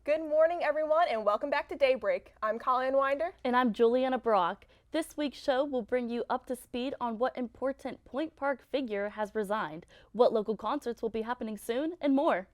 Good morning, everyone, and welcome back to Daybreak. I'm Colleen Winder. And I'm Juliana Brock. This week's show will bring you up to speed on what important Point Park figure has resigned, what local concerts will be happening soon, and more.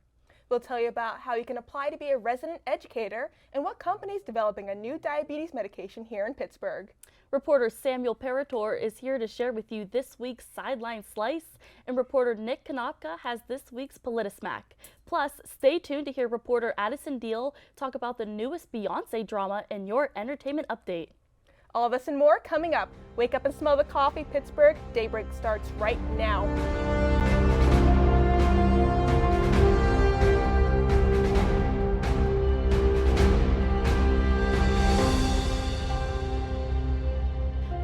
We'll tell you about how you can apply to be a resident educator and what company is developing a new diabetes medication here in Pittsburgh. Reporter Samuel Parator is here to share with you this week's Sideline Slice, and reporter Nick Konopka has this week's Politismack. Plus, stay tuned to hear reporter Addison Deal talk about the newest Beyonce drama in your entertainment update. All of this and more coming up. Wake up and smell the coffee, Pittsburgh. Daybreak starts right now.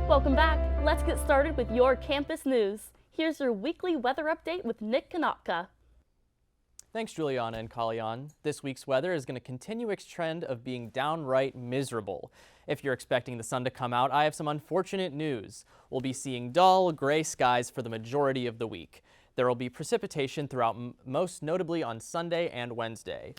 Welcome back. Let's get started with your campus news. Here's your weekly weather update with Nick Konopka. Thanks, Juliana and Kalyan. This week's weather is going to continue its trend of being downright miserable. If you're expecting the sun to come out, I have some unfortunate news. We'll be seeing dull, gray skies for the majority of the week. There will be precipitation throughout, most notably on Sunday and Wednesday.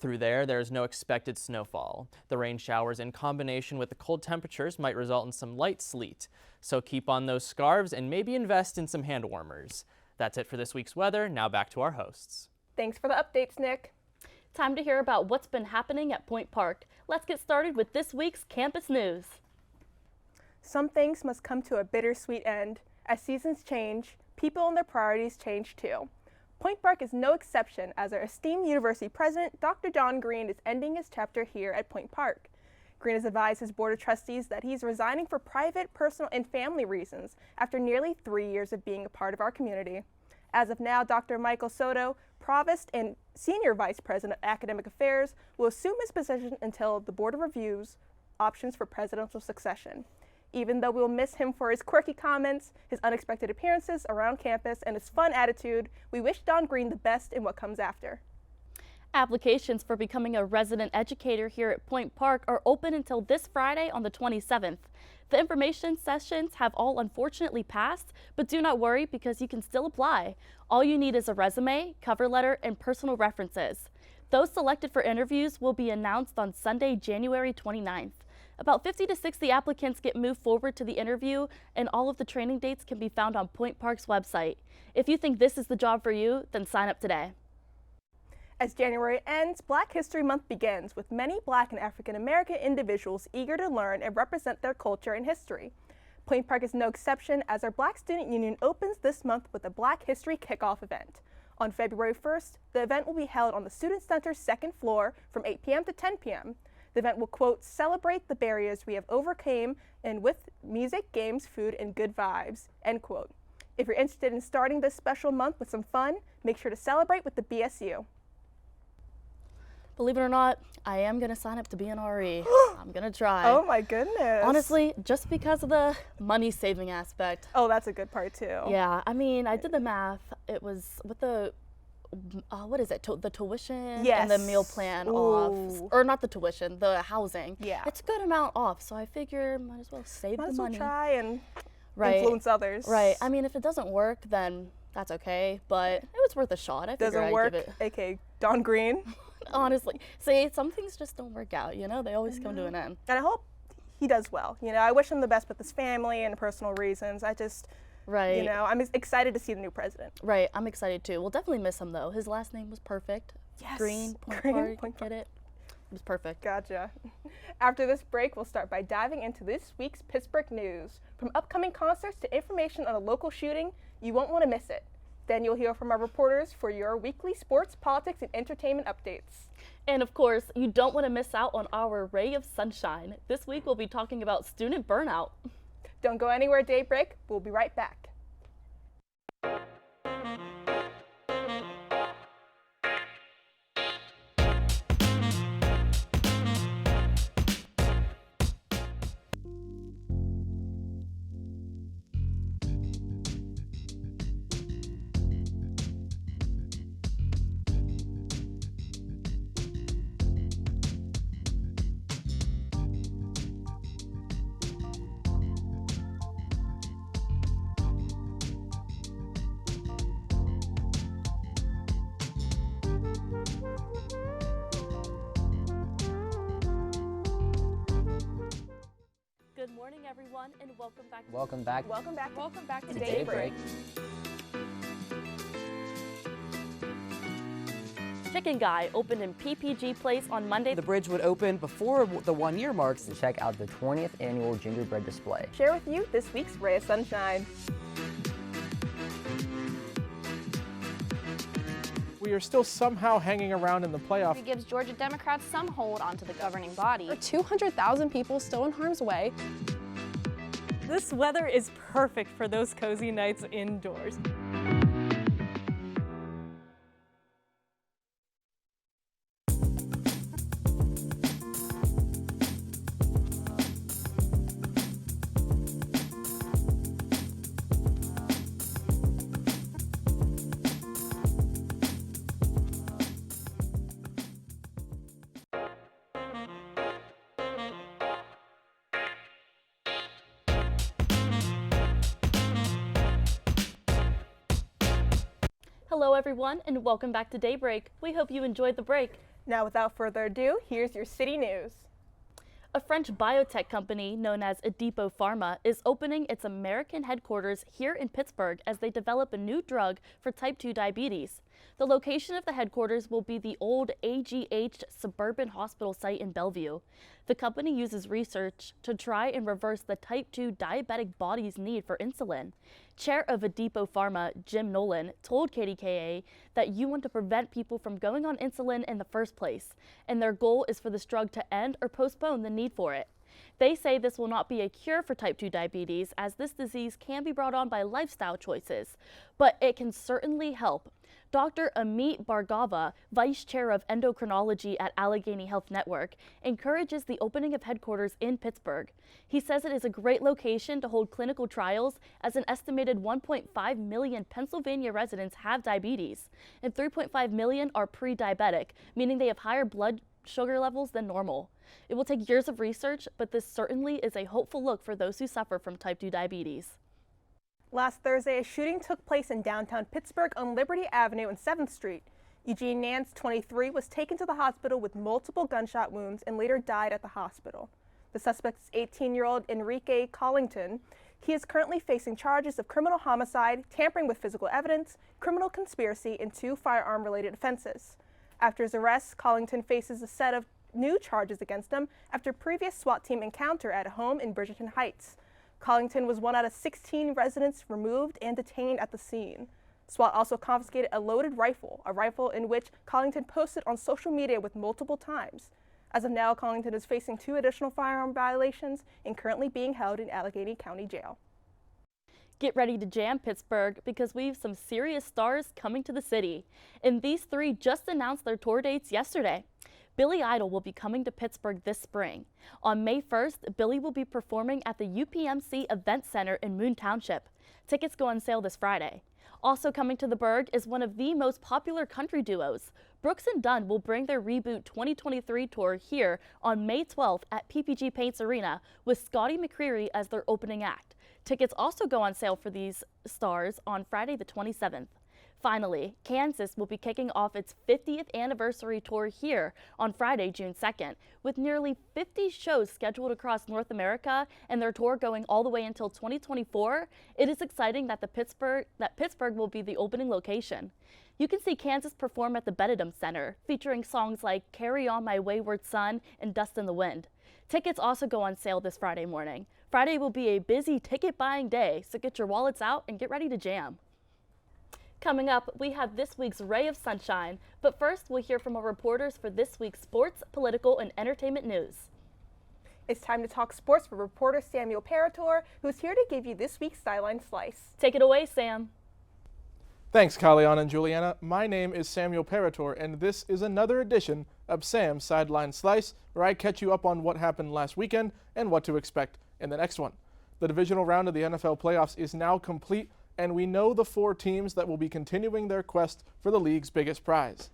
Through there's no expected snowfall. The rain showers in combination with the cold temperatures might result in some light sleet. So keep on those scarves and maybe invest in some hand warmers. That's it for this week's weather. Now back to our hosts. Thanks for the updates, Nick. Time to hear about what's been happening at Point Park. Let's get started with this week's campus news. Some things must come to a bittersweet end. As seasons change, people and their priorities change too. Point Park is no exception, as our esteemed university president, Dr. John Green, is ending his chapter here at Point Park. Green has advised his board of trustees that he's resigning for private, personal, and family reasons after nearly 3 years of being a part of our community. As of now, Dr. Michael Soto, Provost and Senior Vice President of Academic Affairs, will assume his position until the board reviews options for presidential succession. Even though we will miss him for his quirky comments, his unexpected appearances around campus, and his fun attitude, we wish Don Green the best in what comes after. Applications for becoming a resident educator here at Point Park are open until this Friday on the 27th. The information sessions have all unfortunately passed, but do not worry because you can still apply. All you need is a resume, cover letter, and personal references. Those selected for interviews will be announced on Sunday, January 29th. About 50 to 60 applicants get moved forward to the interview, and all of the training dates can be found on Point Park's website. If you think this is the job for you, then sign up today. As January ends, Black History Month begins with many Black and African American individuals eager to learn and represent their culture and history. Point Park is no exception, as our Black Student Union opens this month with a Black History Kickoff event. On February 1st, the event will be held on the Student Center's second floor from 8 p.m. to 10 p.m. The event will, quote, celebrate the barriers we have overcame and with music, games, food, and good vibes, end quote. If you're interested in starting this special month with some fun, make sure to celebrate with the BSU. Believe it or not, I am going to sign up to be an RE. I'm going to try. Oh my goodness. Honestly, just because of the money saving aspect. Oh, that's a good part too. Yeah, I mean, I did the math. It was with the what is it? The tuition and the meal plan off, or not the tuition, the housing. Yeah, it's a good amount off. So I figure might as well save the money. Try and influence others. Right. I mean, if it doesn't work, then that's okay. But it was worth a shot. I doesn't work. AKA Don Green. Honestly, see, some things just don't work out. You know, they always come to an end. And I hope he does well. You know, I wish him the best with his family and personal reasons. Right. You know, I'm excited to see the new president. Right. I'm excited too. We'll definitely miss him though. His last name was perfect. Yes. Green, Point Park. Get it? It was perfect. Gotcha. After this break, we'll start by diving into this week's Pittsburgh news. From upcoming concerts to information on a local shooting, you won't want to miss it. Then you'll hear from our reporters for your weekly sports, politics, and entertainment updates. And of course, you don't want to miss out on our ray of sunshine. This week we'll be talking about student burnout. Don't go anywhere, Daybreak. We'll be right back. morning, everyone, and welcome back. Welcome back. Welcome back to to Daybreak. Chicken Guy opened in PPG Place on Monday. The bridge would open before the 1 year marks. To check out the 20th annual gingerbread display. Share with you this week's ray of sunshine. We are still somehow hanging around in the playoff. It gives Georgia Democrats some hold onto the governing body. 200,000 people still in harm's way. This weather is perfect for those cozy nights indoors. Hello, everyone, and welcome back to Daybreak. We hope you enjoyed the break. Now, without further ado, here's your city news. A French biotech company known as Adipo Pharma is opening its American headquarters here in Pittsburgh as they develop a new drug for type 2 diabetes. The location of the headquarters will be the old AGH Suburban Hospital site in Bellevue. The company uses research to try and reverse the type 2 diabetic body's need for insulin. Chair of Adipo Pharma, Jim Nolan, told KDKA that you want to prevent people from going on insulin in the first place, and their goal is for this drug to end or postpone the need for it. They say this will not be a cure for type 2 diabetes, as this disease can be brought on by lifestyle choices, but it can certainly help. Dr. Amit Bhargava, Vice Chair of Endocrinology at Allegheny Health Network, encourages the opening of headquarters in Pittsburgh. He says it is a great location to hold clinical trials, as an estimated 1.5 million Pennsylvania residents have diabetes, and 3.5 million are pre-diabetic, meaning they have higher blood sugar levels than normal. It will take years of research, but this certainly is a hopeful look for those who suffer from type 2 diabetes. Last Thursday, a shooting took place in downtown Pittsburgh on Liberty Avenue and 7th Street. Eugene Nance, 23, was taken to the hospital with multiple gunshot wounds and later died at the hospital. The suspect is 18-year-old Enrique Collington. He is currently facing charges of criminal homicide, tampering with physical evidence, criminal conspiracy, and 2 firearm-related offenses. After his arrest, Collington faces a set of new charges against him after a previous SWAT team encounter at a home in Bridgeton Heights. Collington was one out of 16 residents removed and detained at the scene. SWAT also confiscated a loaded rifle, a rifle in which Collington posted on social media with multiple times. As of now, Collington is facing 2 additional firearm violations and currently being held in Allegheny County Jail. Get ready to jam, Pittsburgh, because we have some serious stars coming to the city. And these 3 just announced their tour dates yesterday. Billy Idol will be coming to Pittsburgh this spring. On May 1st, Billy will be performing at the UPMC Event Center in Moon Township. Tickets go on sale this Friday. Also coming to the Burgh is one of the most popular country duos. Brooks and Dunn will bring their Reboot 2023 tour here on May 12th at PPG Paints Arena with Scotty McCreery as their opening act. Tickets also go on sale for these stars on Friday the 27th. Finally, Kansas will be kicking off its 50th anniversary tour here on Friday, June 2nd, with nearly 50 shows scheduled across North America and their tour going all the way until 2024. It is exciting that Pittsburgh will be the opening location. You can see Kansas perform at the Benedum Center, featuring songs like Carry On My Wayward Son and Dust in the Wind. Tickets also go on sale this Friday morning. Friday will be a busy ticket buying day, so get your wallets out and get ready to jam. Coming up, we have this week's Ray of Sunshine, but first we'll hear from our reporters for this week's sports, political, and entertainment news. It's time to talk sports with reporter Samuel Parator, who's here to give you this week's Sideline Slice. Take it away, Sam. Thanks, Kaliana and Juliana. My name is Samuel Parator, and this is another edition of Sam's Sideline Slice, where I catch you up on what happened last weekend and what to expect in the next one. The divisional round of the NFL playoffs is now complete, and we know the 4 teams that will be continuing their quest for the league's biggest prize.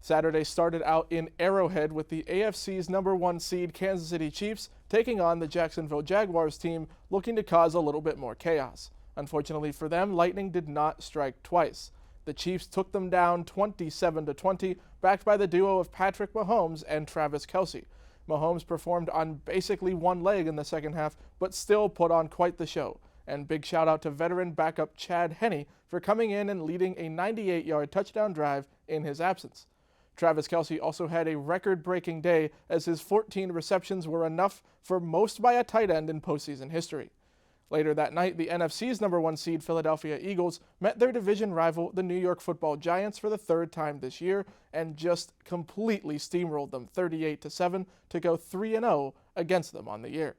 Saturday started out in Arrowhead with the AFC's #1 seed Kansas City Chiefs taking on the Jacksonville Jaguars team, looking to cause a little bit more chaos. Unfortunately for them, lightning did not strike twice. The Chiefs took them down 27-20, backed by the duo of Patrick Mahomes and Travis Kelce. Mahomes performed on basically one leg in the second half, but still put on quite the show. And big shout out to veteran backup Chad Henne for coming in and leading a 98-yard touchdown drive in his absence. Travis Kelce also had a record-breaking day as his 14 receptions were enough for most by a tight end in postseason history. Later that night, the NFC's number 1 seed Philadelphia Eagles met their division rival, the New York Football Giants, for the third time this year and just completely steamrolled them 38-7 to go 3-0 against them on the year.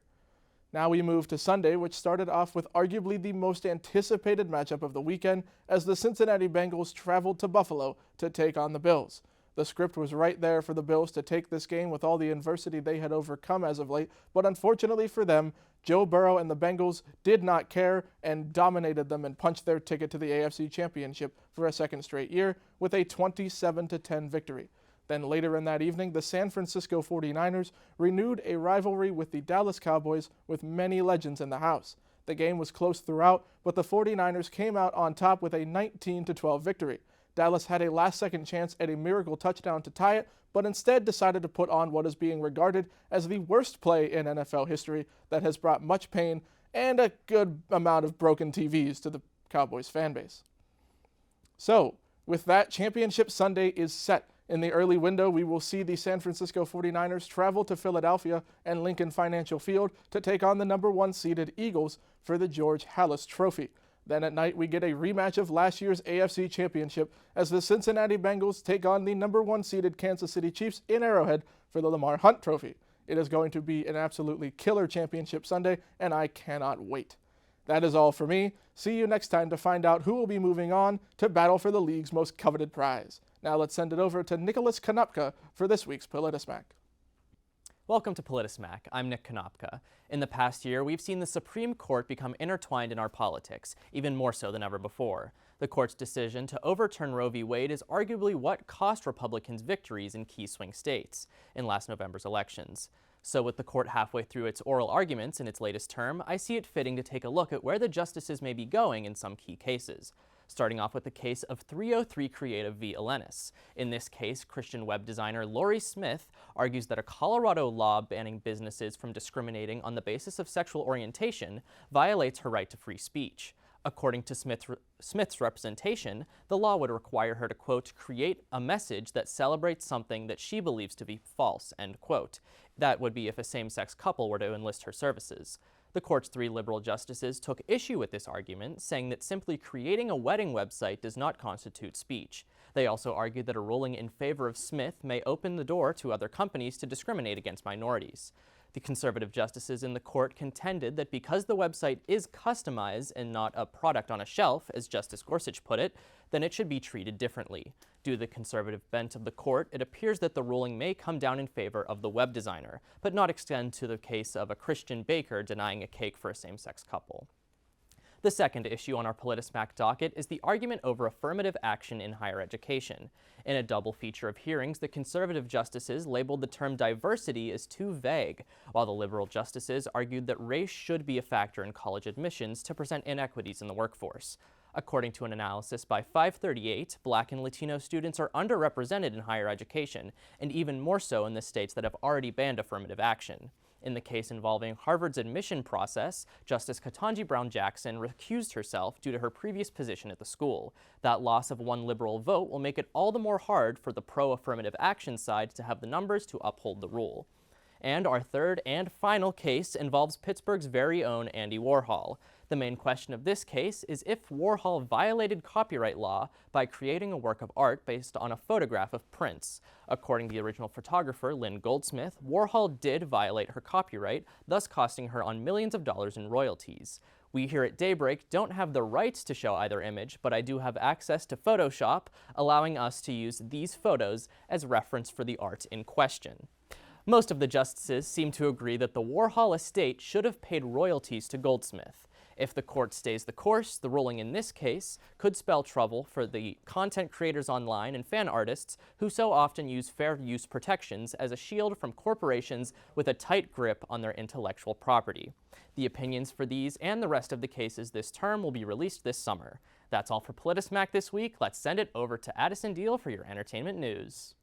Now we move to Sunday, which started off with arguably the most anticipated matchup of the weekend as the Cincinnati Bengals traveled to Buffalo to take on the Bills. The script was right there for the Bills to take this game with all the adversity they had overcome as of late, but unfortunately for them, Joe Burrow and the Bengals did not care and dominated them and punched their ticket to the AFC Championship for a second straight year with a 27-10 victory. Then later in that evening, the San Francisco 49ers renewed a rivalry with the Dallas Cowboys with many legends in the house. The game was close throughout, but the 49ers came out on top with a 19-12 victory. Dallas had a last-second chance at a miracle touchdown to tie it, but instead decided to put on what is being regarded as the worst play in NFL history that has brought much pain and a good amount of broken TVs to the Cowboys fan base. So, with that, Championship Sunday is set. In the early window, we will see the San Francisco 49ers travel to Philadelphia and Lincoln Financial Field to take on the number 1 seeded Eagles for the George Halas Trophy. Then at night, we get a rematch of last year's AFC Championship as the Cincinnati Bengals take on the number 1 seeded Kansas City Chiefs in Arrowhead for the Lamar Hunt Trophy. It is going to be an absolutely killer Championship Sunday, and I cannot wait. That is all for me. See you next time to find out who will be moving on to battle for the league's most coveted prize. Now let's send it over to Nicholas Konopka for this week's PolitiSmack. Welcome to PolitiSmack. I'm Nick Konopka. In the past year, we've seen the Supreme Court become intertwined in our politics, even more so than ever before. The court's decision to overturn Roe v. Wade is arguably what cost Republicans victories in key swing states in last November's elections. So with the court halfway through its oral arguments in its latest term, I see it fitting to take a look at where the justices may be going in some key cases. Starting off with the case of 303 Creative v. Elenis. In this case, Christian web designer Lori Smith argues that a Colorado law banning businesses from discriminating on the basis of sexual orientation violates her right to free speech. According to Smith's representation, the law would require her to, quote, create a message that celebrates something that she believes to be false, end quote. That would be if a same-sex couple were to enlist her services. The court's 3 liberal justices took issue with this argument, saying that simply creating a wedding website does not constitute speech. They also argued that a ruling in favor of Smith may open the door to other companies to discriminate against minorities. The conservative justices in the court contended that because the website is customized and not a product on a shelf, as Justice Gorsuch put it, then it should be treated differently. Due to the conservative bent of the court, it appears that the ruling may come down in favor of the web designer, but not extend to the case of a Christian baker denying a cake for a same-sex couple. The second issue on our PolitiSmack docket is the argument over affirmative action in higher education. In a double feature of hearings, the conservative justices labeled the term diversity as too vague, while the liberal justices argued that race should be a factor in college admissions to present inequities in the workforce. According to an analysis by 538, Black and Latino students are underrepresented in higher education, and even more so in the states that have already banned affirmative action. In the case involving Harvard's admission process, Justice Ketanji Brown Jackson recused herself due to her previous position at the school. That loss of 1 liberal vote will make it all the more hard for the pro-affirmative action side to have the numbers to uphold the rule. And our third and final case involves Pittsburgh's very own Andy Warhol. The main question of this case is if Warhol violated copyright law by creating a work of art based on a photograph of Prince. According to the original photographer, Lynn Goldsmith, Warhol did violate her copyright, thus costing her on millions of dollars in royalties. We here at Daybreak don't have the rights to show either image, but I do have access to Photoshop, allowing us to use these photos as reference for the art in question. Most of the justices seem to agree that the Warhol estate should have paid royalties to Goldsmith. If the court stays the course, the ruling in this case could spell trouble for the content creators online and fan artists who so often use fair use protections as a shield from corporations with a tight grip on their intellectual property. The opinions for these and the rest of the cases this term will be released this summer. That's all for PolitiSmack this week. Let's send it over to Addison Deal for your entertainment news.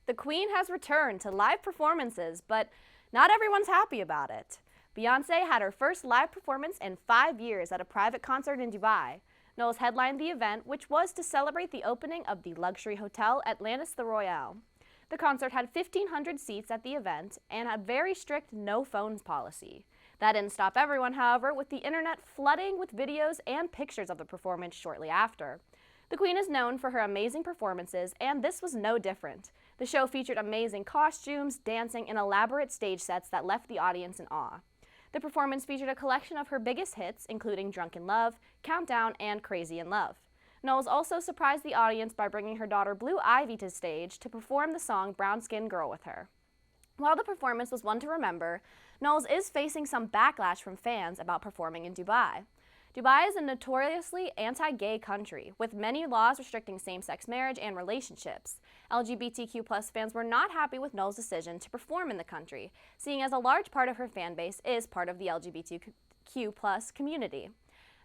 The Queen has returned to live performances, but not everyone's happy about it. Beyoncé had her first live performance in 5 years at a private concert in Dubai. Knowles headlined the event, which was to celebrate the opening of the luxury hotel Atlantis the Royale. The concert had 1,500 seats at the event and had very strict no phones policy. That didn't stop everyone, however, with the internet flooding with videos and pictures of the performance shortly after. The Queen is known for her amazing performances, and this was no different. The show featured amazing costumes, dancing, and elaborate stage sets that left the audience in awe. The performance featured a collection of her biggest hits, including Drunk in Love, Countdown, and Crazy in Love. Knowles also surprised the audience by bringing her daughter Blue Ivy to stage to perform the song Brown Skin Girl with her. While the performance was one to remember, Knowles is facing some backlash from fans about performing in Dubai. Dubai is a notoriously anti-gay country, with many laws restricting same-sex marriage and relationships. LGBTQ+ fans were not happy with Knowles' decision to perform in the country, seeing as a large part of her fan base is part of the LGBTQ+ community.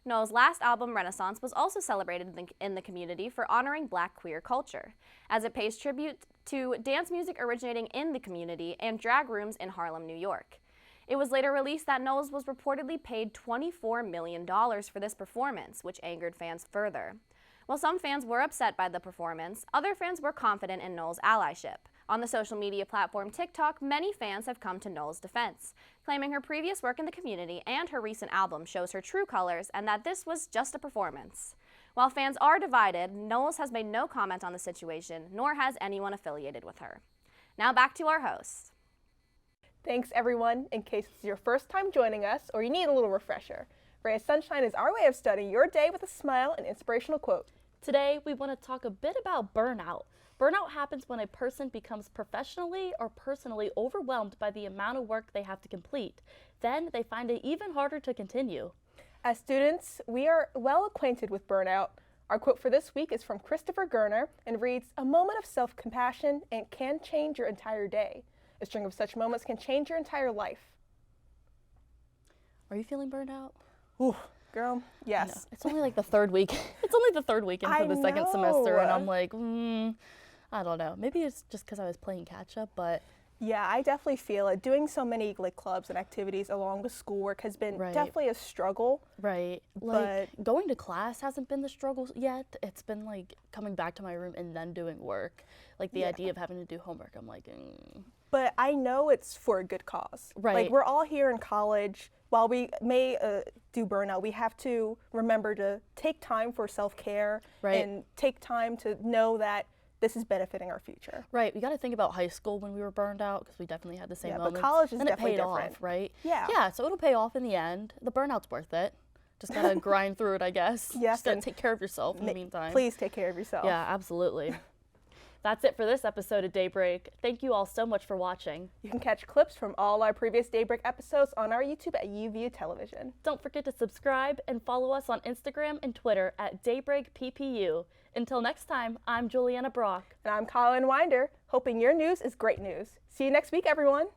Knowles' last album, Renaissance, was also celebrated in the community for honoring Black queer culture, as it pays tribute to dance music originating in the community and drag rooms in Harlem, New York. It was later released that Knowles was reportedly paid $24 million for this performance, which angered fans further. While some fans were upset by the performance, other fans were confident in Knowles' allyship. On the social media platform TikTok, many fans have come to Knowles' defense, claiming her previous work in the community and her recent album shows her true colors and that this was just a performance. While fans are divided, Knowles has made no comment on the situation, nor has anyone affiliated with her. Now back to our host. Thanks, everyone. In case it's your first time joining us or you need a little refresher, Ray of Sunshine is our way of starting your day with a smile and inspirational quote. Today, we want to talk a bit about burnout. Burnout happens when a person becomes professionally or personally overwhelmed by the amount of work they have to complete. Then they find it even harder to continue. As students, we are well acquainted with burnout. Our quote for this week is from Christopher Gerner and reads, "A moment of self-compassion and can change your entire day. A string of such moments can change your entire life." Are you feeling burned out? Ooh, girl, yes. It's only like the third week. It's only the third week into the second semester, and I'm like, I don't know. Maybe it's just because I was playing catch up, but yeah, I definitely feel it. Doing so many like clubs and activities along with schoolwork has been definitely a struggle. Right. Like going to class hasn't been the struggle yet. It's been like coming back to my room and then doing work. Like the idea of having to do homework, I'm like, But I know it's for a good cause. Right. Like we're all here in college. While we may do burnout, we have to remember to take time for self-care and take time to know that this is benefiting our future. Right. We got to think about high school when we were burned out because we definitely had the same moments. But college is and definitely it paid different. off, right? Yeah. Yeah. So it'll pay off in the end. The burnout's worth it. Just gotta grind through it, I guess. Yes. Just gotta take care of yourself in the meantime. Please take care of yourself. Yeah, absolutely. That's it for this episode of Daybreak. Thank you all so much for watching. You can catch clips from all our previous Daybreak episodes on our YouTube at UView Television. Don't forget to subscribe and follow us on Instagram and Twitter at DaybreakPPU. Until next time, I'm Juliana Brock. And I'm Colin Winder, hoping your news is great news. See you next week, everyone.